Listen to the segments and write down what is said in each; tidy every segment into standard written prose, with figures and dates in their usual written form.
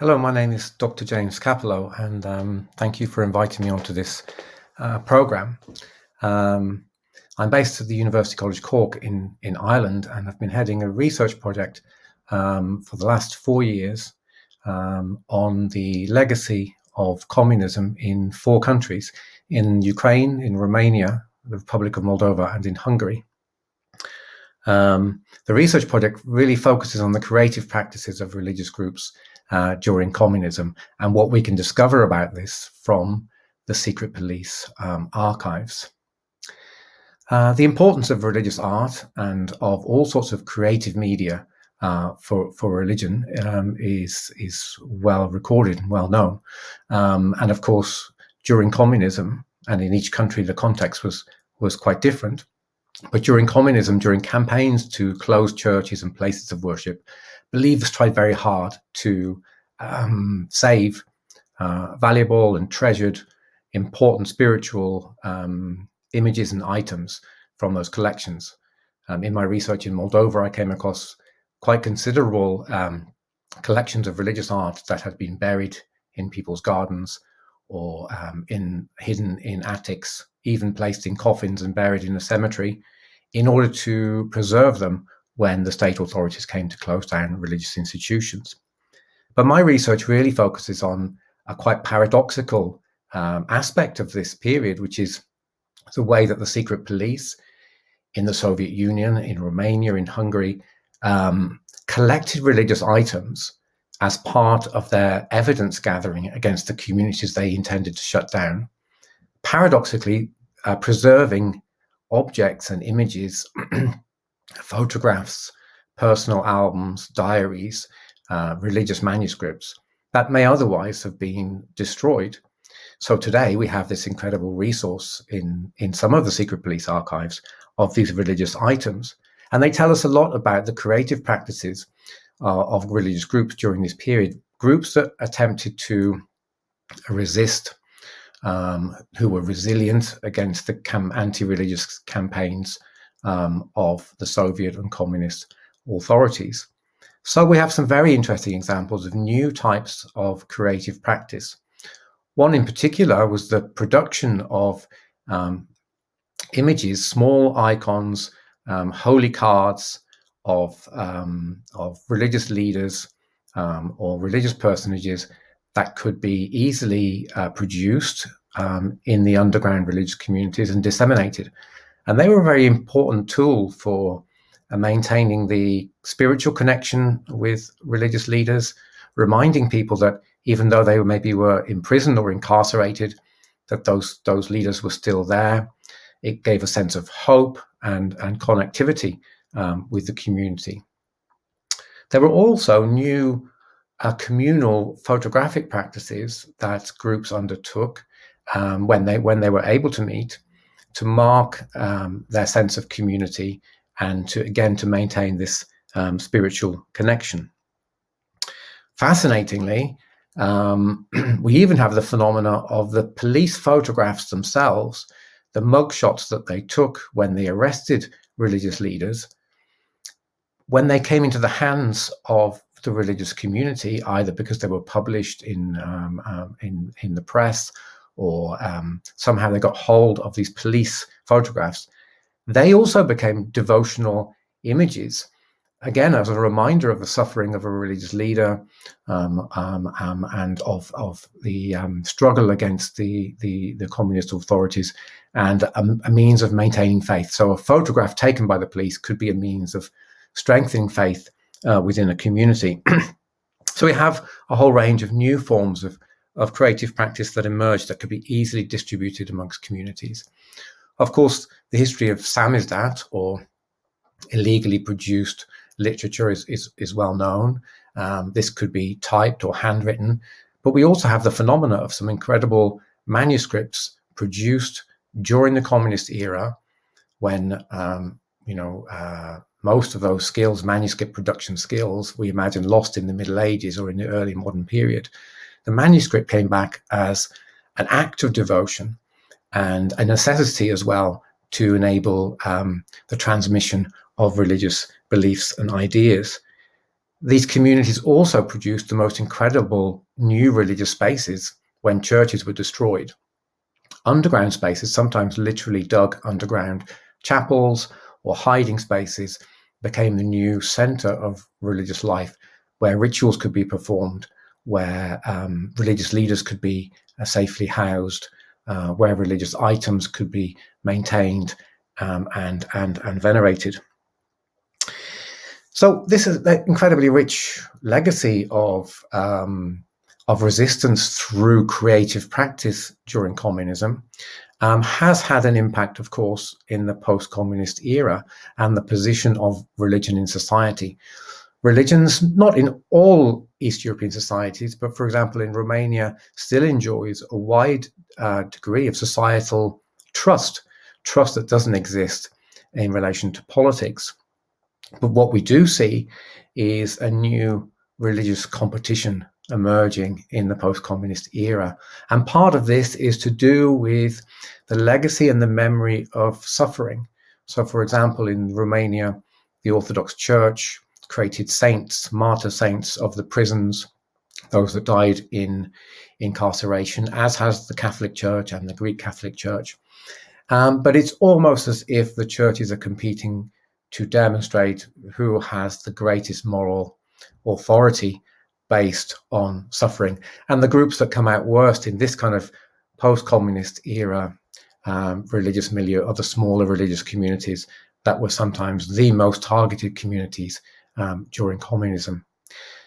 Hello, my name is Dr. James Kapalo, and thank you for inviting me onto this program. Um, I'm based at the University College Cork in Ireland, and I've been heading a research project for the last 4 years on the legacy of communism in 4 countries: in Ukraine, in Romania, the Republic of Moldova, and in Hungary. The research project really focuses on the creative practices of religious groups during communism and what we can discover about this from the secret police archives. The importance of religious art and of all sorts of creative media for religion is well recorded and well known. And of course, during communism, and in each country, the context was quite different. But during communism, during campaigns to close churches and places of worship, believers tried very hard to save valuable and treasured, important spiritual images and items from those collections. In my research in Moldova, I came across quite considerable collections of religious art that had been buried in people's gardens or hidden in attics, even placed in coffins and buried in a cemetery, in order to preserve them when the state authorities came to close down religious institutions. But my research really focuses on a quite paradoxical aspect of this period, which is the way that the secret police in the Soviet Union, in Romania, in Hungary, collected religious items as part of their evidence gathering against the communities they intended to shut down, paradoxically preserving objects and images, photographs, personal albums, diaries, religious manuscripts that may otherwise have been destroyed. So today we have this incredible resource in some of the secret police archives of these religious items. And they tell us a lot about the creative practices of religious groups during this period, groups that attempted to resist, who were resilient against the anti-religious campaigns of the Soviet and communist authorities. So we have some very interesting examples of new types of creative practice. One in particular was the production of images, small icons, holy cards of religious leaders or religious personages that could be easily produced in the underground religious communities and disseminated. And they were a very important tool for maintaining the spiritual connection with religious leaders, reminding people that even though they maybe were imprisoned or incarcerated, that those leaders were still there. It gave a sense of hope and connectivity with the community. There were also new communal photographic practices that groups undertook when they were able to meet, to mark their sense of community and to maintain this spiritual connection. Fascinatingly, we even have the phenomena of the police photographs themselves, the mugshots that they took when they arrested religious leaders. When they came into the hands of the religious community, either because they were published in the press or somehow they got hold of these police photographs, they also became devotional images, again as a reminder of the suffering of a religious leader and of the struggle against the communist authorities, and a means of maintaining faith. So a photograph taken by the police could be a means of strengthening faith within a community. So we have a whole range of new forms of creative practice that emerged that could be easily distributed amongst communities. Of course, the history of samizdat, or illegally produced literature, is well known. This could be typed or handwritten, but we also have the phenomena of some incredible manuscripts produced during the communist era, when most of those skills, manuscript production skills, we imagine lost in the Middle Ages or in the early modern period. The manuscript came back as an act of devotion and a necessity as well to enable the transmission of religious beliefs and ideas. These communities also produced the most incredible new religious spaces when churches were destroyed. Underground spaces, sometimes literally dug underground chapels or hiding spaces, became the new center of religious life, where rituals could be performed, where religious leaders could be safely housed, where religious items could be maintained and venerated. So this is an incredibly rich legacy of resistance through creative practice during communism. Has had an impact, of course, in the post-communist era and the position of religion in society. Religions, not in all East European societies, but for example, in Romania, still enjoys a wide degree of societal trust that doesn't exist in relation to politics. But what we do see is a new religious competition emerging in the post-communist era. And part of this is to do with the legacy and the memory of suffering. So, for example, in Romania, the Orthodox Church created saints, martyr saints of the prisons, those that died in incarceration, as has the Catholic Church and the Greek Catholic Church. But it's almost as if the churches are competing to demonstrate who has the greatest moral authority based on suffering. And the groups that come out worst in this kind of post-communist era religious milieu are the smaller religious communities that were sometimes the most targeted communities during communism.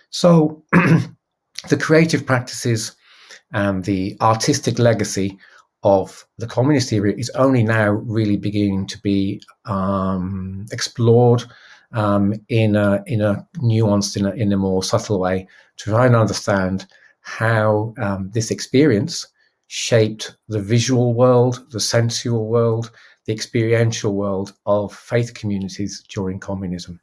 So the creative practices and the artistic legacy of the communist era is only now really beginning to be explored in a nuanced, in a more subtle way, to try and understand how this experience shaped the visual world, the sensual world, the experiential world of faith communities during communism.